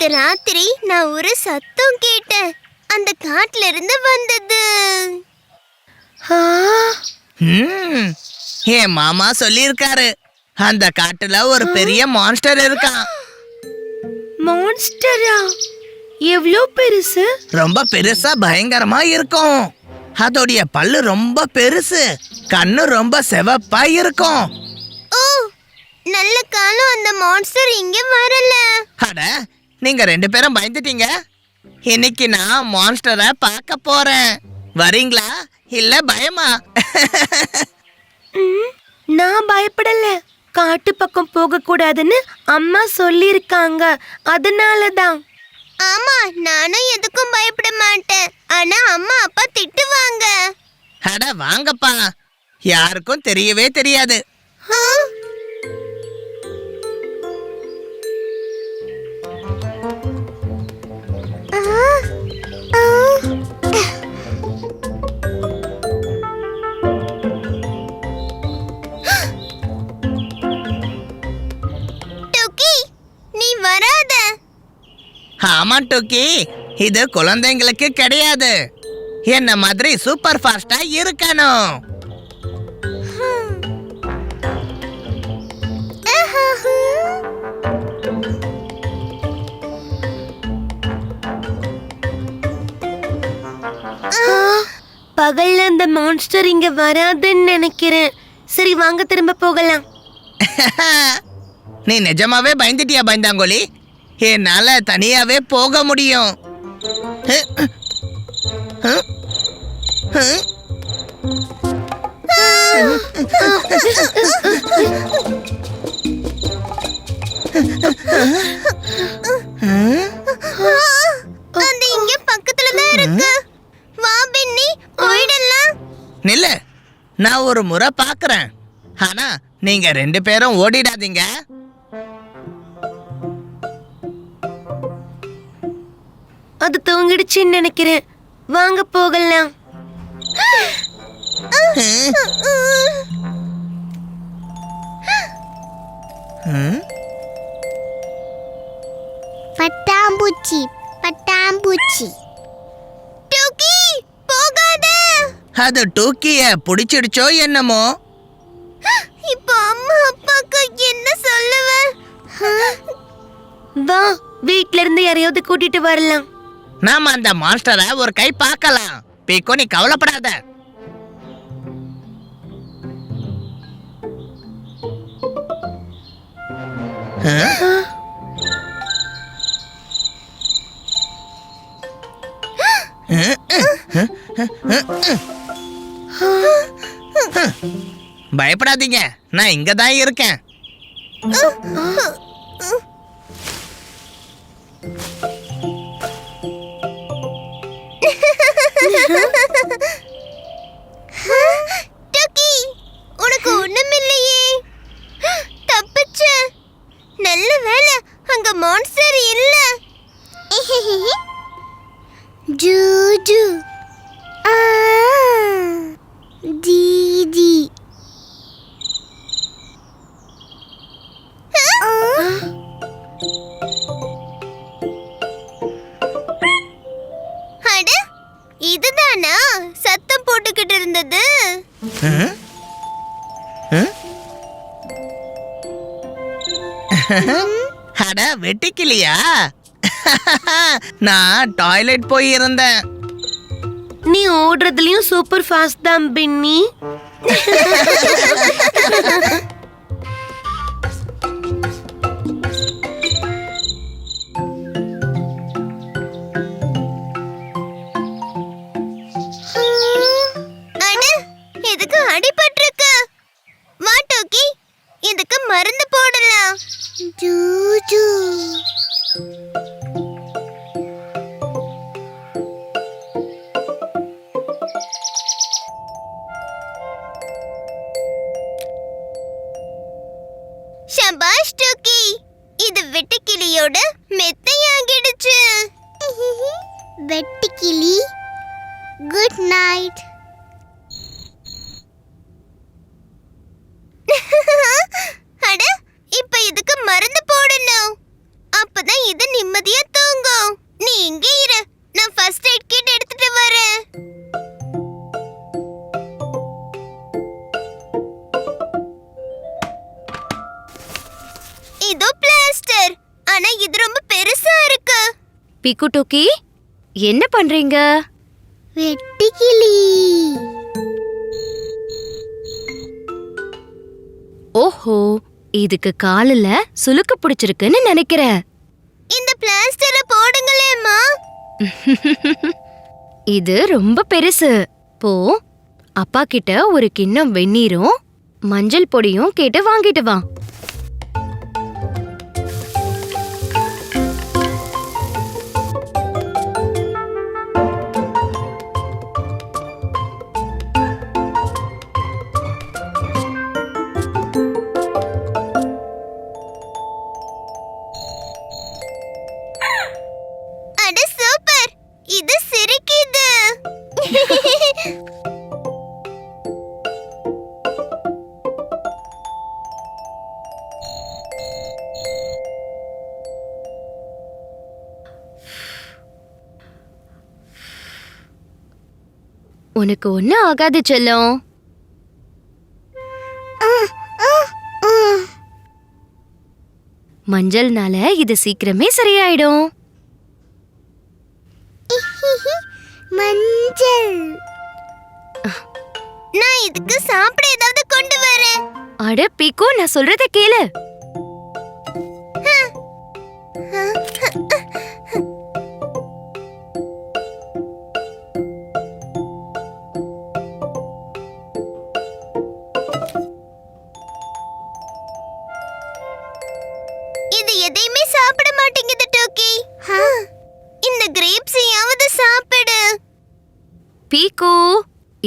நேத்து ராத்திரி நான் ஒரு சத்தம் கேட்டேன். அந்த காட்டுல இருந்து வந்தது. என் மாமா சொல்லியிருக்காரு, அந்த காட்டுல ஒரு பெரிய மான்ஸ்டர் இருக்கான். மான்ஸ்டரா? எவ்வளோ பெருசு? ரொம்ப பெருசா பயங்கரமா இருக்கும். அதோடைய பல்லு ரொம்ப பெருசு, கண்ணு ரொம்ப செவப்பா இருக்கும். ஓ, நல்ல காலம் அந்த மான்ஸ்டர் இங்க வரல. அட, நீங்க 2 பேரும் பயந்துட்டீங்க. இன்னைக்கு நான் மான்ஸ்டரை பார்க்க போறேன். வரீங்களா இல்ல பயமா? நான் பயப்படல. காட்டு பக்கம் போக கூடாதுன்னு அம்மா சொல்லிருக்காங்க, அதனாலதான். ஆமா, நானும் எதுக்கும் பயப்பட மாட்டேன். ஆனா அம்மா அப்பா திட்டுவாங்க. அட வாங்கப்பா, யாருக்கும் தெரியவே தெரியாது. ஆமா டோக்கி, இது குழந்தைங்களுக்கு கிடையாது. என்ன மாதிரி சூப்பர் ஃபாஸ்டா இருக்கணும். பகல்ல அந்த மான்ஸ்டர் இங்க வராதுன்னு நினைக்கிறேன். சரி வாங்க திரும்ப போகலாம். நீ நிஜமாவே பயந்துட்டியா பயந்தாங்கோலி? என்னால தனியாவே போக முடியும். அது இங்க பக்கத்துல தான் இருக்கு. வா பென்னி, ஓடிடலாம். நில்லு, நான் ஒரு முறை பாக்குறேன். ஆனா நீங்க 2 பேரும் ஓடிடாதீங்க. அது தூங்கிடுச்சுன்னு நினைக்கிறேன். வாங்க போகலாம். பட்டாம்பூச்சி பட்டாம்பூச்சி. டோக்கி போகாத. அது டோக்கிய பிடிச்சிடுச்சோ என்னமோ. இப்போ அம்மா அப்பாக்கு என்ன சொல்லுவேன்? வா, வீட்ல இருந்து யாரையாவது கூட்டிட்டு வரலாம். நாம அந்த மாஸ்டரை ஒரு கை பார்க்கலாம். பீக்கோ, நீ கவலைப்படாத. பயப்படாதீங்க, நான் இங்கதான் இருக்கேன். டோக்கி, உனக்கு ஒண்ணுமில்லையே. தப்பிச்ச. நல்ல வேளை அங்க மான்ஸ்டர் இல்ல. ஜூஜு ஜீஜி. அட, இதுதானா சத்தம் போட்டுக்கிட்டு இருந்தது? அட வெட்டிக்கலையா? நான் டாய்லெட் போய் இருந்தேன். நீ ஓடுறதுலயும் சூப்பர் ஃபாஸ்ட் தான் பென்னி. இதுக்கு அடிபட்டிருக்கு. வா டோக்கி, இதுக்கு மருந்து போடலாம். ஜூஜு. ஷபாஷ் டோக்கி, இது வெட்டுக்கிளியோட மெத்தையாகிடுச்சு. வெட்டுக்கிளி, குட் நைட். அட, இப்ப இதுக்கு மருந்து போடணும். அப்பதான் இது நிம்மதியா பிக்கு டோக்கி என்ன பண்றீங்க? வெட்டுக்கிளி. ஓஹோ, இதுக்கு காலில் சுளுக்கு பிடிச்சிருக்குன்னு நினைக்கிறேன். இந்த பிளாஸ்டரை போடுங்களேம்மா. இது ரொம்ப பெருசு. போ, அப்பா கிட்ட ஒரு கிண்ணம் வெந்நீரும் மஞ்சள் பொடியும் கேட்டு வாங்கிட்டு வா. அட சூப்பர், இது சிரிக்குது. உனக்கு ஒன்னும் ஆகாது செல்லம். மஞ்சள்னால இது சீக்கிரமே சரியாயிடும். மஞ்சள். நான் இதுக்கு சாப்பிட ஏதாவது கொண்டு வரேன். அட பீக்கோ, நான் சொல்றத கேளு. இது எதையுமே சாப்பிட மாட்டேங்குது டோக்கி. இந்த கிரேப்ஸையாவது சாப்பிடு. பீக்கோ,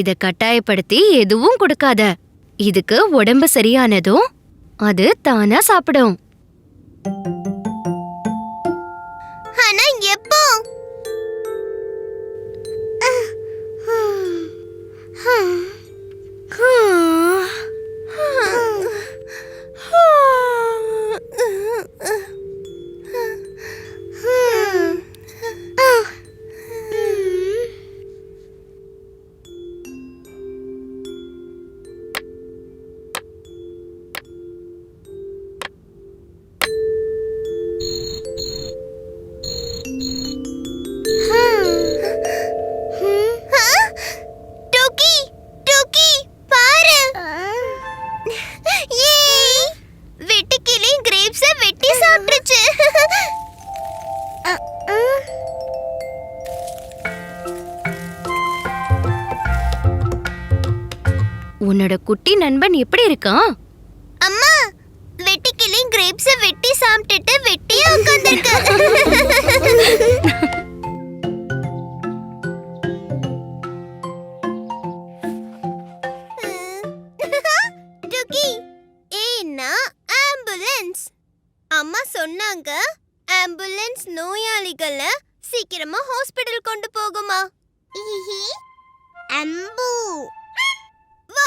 இத கட்டாயப்படுத்தி எதுவும் கொடுக்காத. இதுக்கு உடம்பு சரியானதும் அது தானா சாப்பிடும். ஆனா எப்போ? டோக்கி, டோக்கி, பாரு. ஏய், வெட்டுக்கிளி கிரேப்ஸை வெட்டி சாப்பிட்டுச்சு. உன்னோட குட்டி நண்பன் எப்படி இருக்கான்? அம்மா, வெட்டுக்கிளி கிரேப்ஸை வெட்டி சாப்பிட்டுட்டு வெட்டியா உட்கார்ந்திருக்கு. டோக்கி, ஏன்னா ஆம்புலன்ஸ். அம்மா சொன்னாங்க ஆம்புலன்ஸ் நோயாளிகளை சீக்கிரமா ஹாஸ்பிடல் கொண்டு போகுமா. அம்பு, வா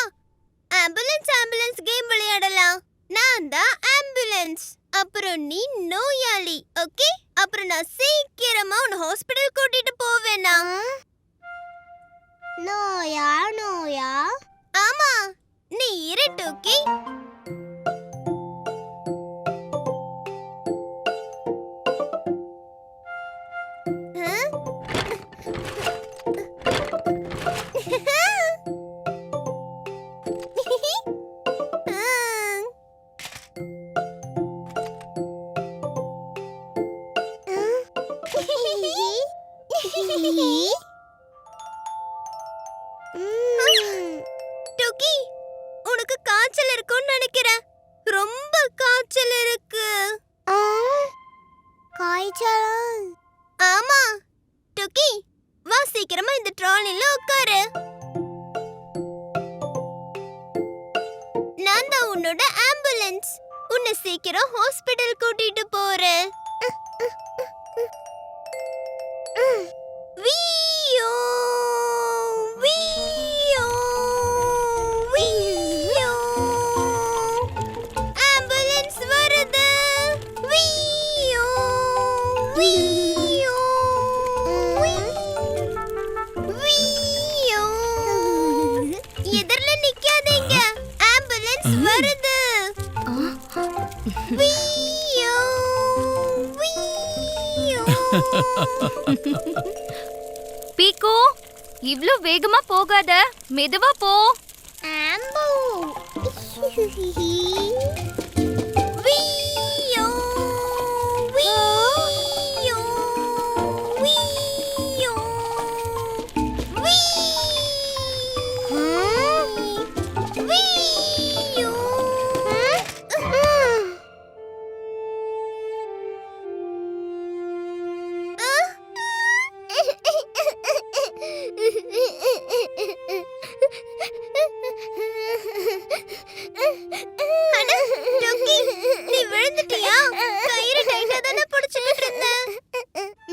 ஆம்புலன்ஸ் ஆம்புலன்ஸ் கேம் விளையாடலாம். நான் தான் ஆம்புலன்ஸ், அப்புறம் நீ நோயாளி. ஓகே, அப்புறம் நான் சீக்கிரமா உன்னை ஹாஸ்பிடல் கூட்டிட்டு போவேனா. நோயா நோயா? ஆமா, நீ இரு டோக்கி. டோக்கி, உனக்கு காய்ச்சல் இருக்கும்னு நினைக்கிறேன். ரொம்ப காய்ச்சல் இருக்கு. காய்ச்சல்? ஆமா டோக்கி, வா சீக்கிரமா இந்த ட்ராலில உட்காரு. நான் தான் உன்னோட ஆம்புலன்ஸ். உன்னை சீக்கிரம் ஹாஸ்பிடல் கூட்டிட்டு போறேன். வீயோ வீயோ வீயோ, ஆம்புலன்ஸ் வருது. வீயோ வீயோ வீயோ. எதிரில நிக்காதீங்க, ஆம்புலன்ஸ் வருது. வீயோ வீயோ. பீக்கு இவ்ளோ வேகமா போகாத, மெதுவா போ. ஆம்பு வீயோ வீயோ வீயோ வீயோ அட, ரோக்கி, நீ விழுந்துட்டியா? கயிறு டைட்டா தானே பிடிச்சுக்கிட்டு இருந்த.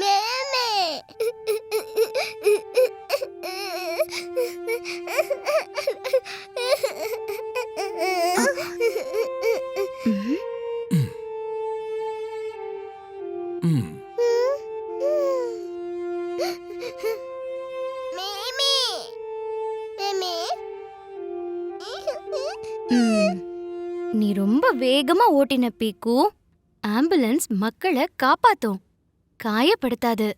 மேமே. மேமே. மேமே. நீ ரொம்ப வேகமா ஓட்டின பீக்கு. ஆம்புலன்ஸ் மக்களை காப்பாத்தும், காயப்படுத்தாது.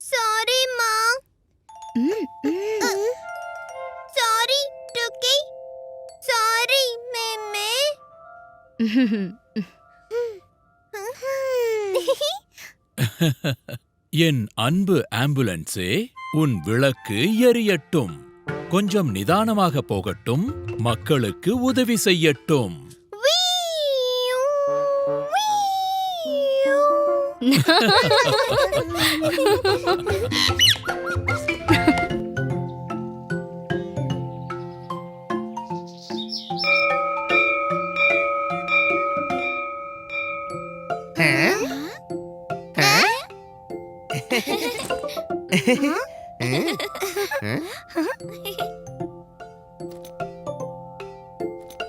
சாரிம்மா. ம், ம். Sorry Rocky. சாரி மேமே. என் அன்பு ஆம்புலன்ஸே, உன் விளக்கு எரியட்டும். கொஞ்சம் நிதானமாக போகட்டும், மக்களுக்கு உதவி செய்யட்டும். வீயோ, வீயோ.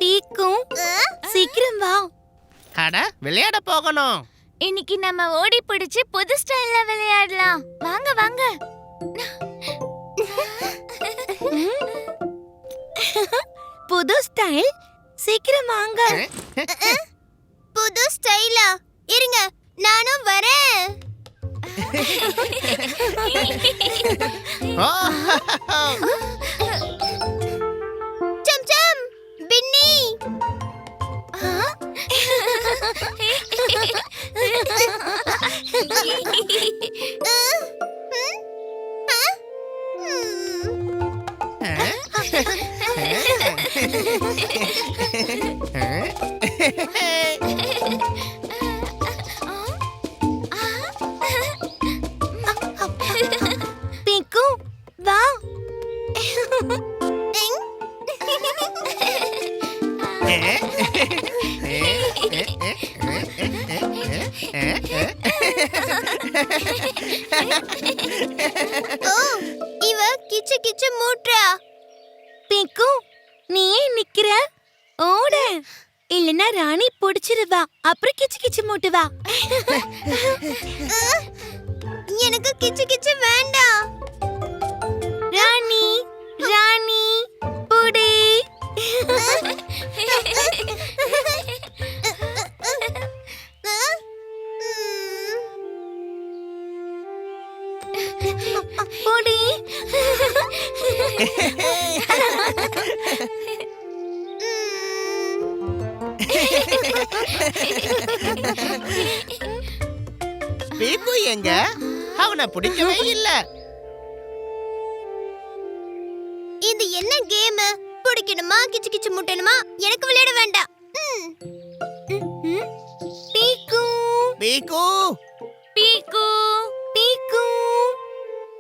பீக்கும் சீக்கிரம் வா. அட, விளையாட போகணும். இன்னைக்கு நம்ம ஓடி பிடிச்சு புது ஸ்டைல்ல விளையாடலாம். வாங்க வாங்க. புது ஸ்டைல்? சீக்கிரம் வாங்க. புது ஸ்டைலா? இருங்க, நானும் வரேன். ஓ, சம் சம் பின்னி. பீக்கு வா. ஓ, இவ கிச்சு கிச்சு மூட்றா. பீக்கு நீ ஏன் நிக்கிற? ஓட, இல்லனா ராணி புடிச்சிருவா. அப்புறம் கிச்சு கிச்சு மூட்டுவா. எனக்கு கிச்சு கிச்சு வேண்டாம். ராணி ராணி புடி. புடி. பீக்கு எங்க? அவனை பிடிக்கவே இல்ல. இது என்ன கேம்? பிடிக்கணுமா கிச்சு கிச்சு முட்டணுமா? எனக்கு விளையாட வேண்டாம். பீக்கு பீக்கு, பீக்கு பீக்கு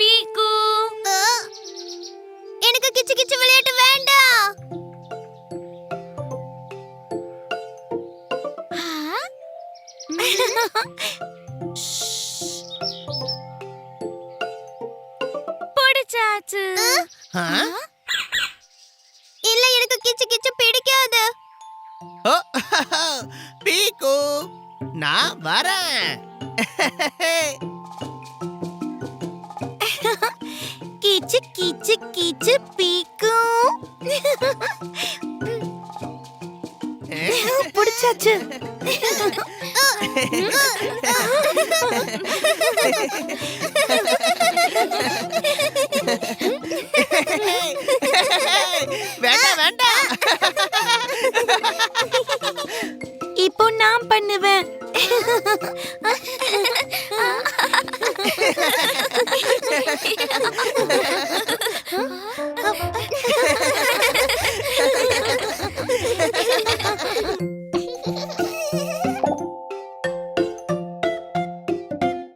பீக்கு. எனக்கு கிச்சு கிச்சு விளையாட்டு வேண்டாம். பிடிச்சாச்சு. ஆ? இல்ல, எனக்கு கிச்சு கிச்சு பிடிக்காது. ஓ, பீக்கு, நான் வரேன். கிச்சு கிச்சு கிச்சு பீக்கு. பிடிச்சாச்சு.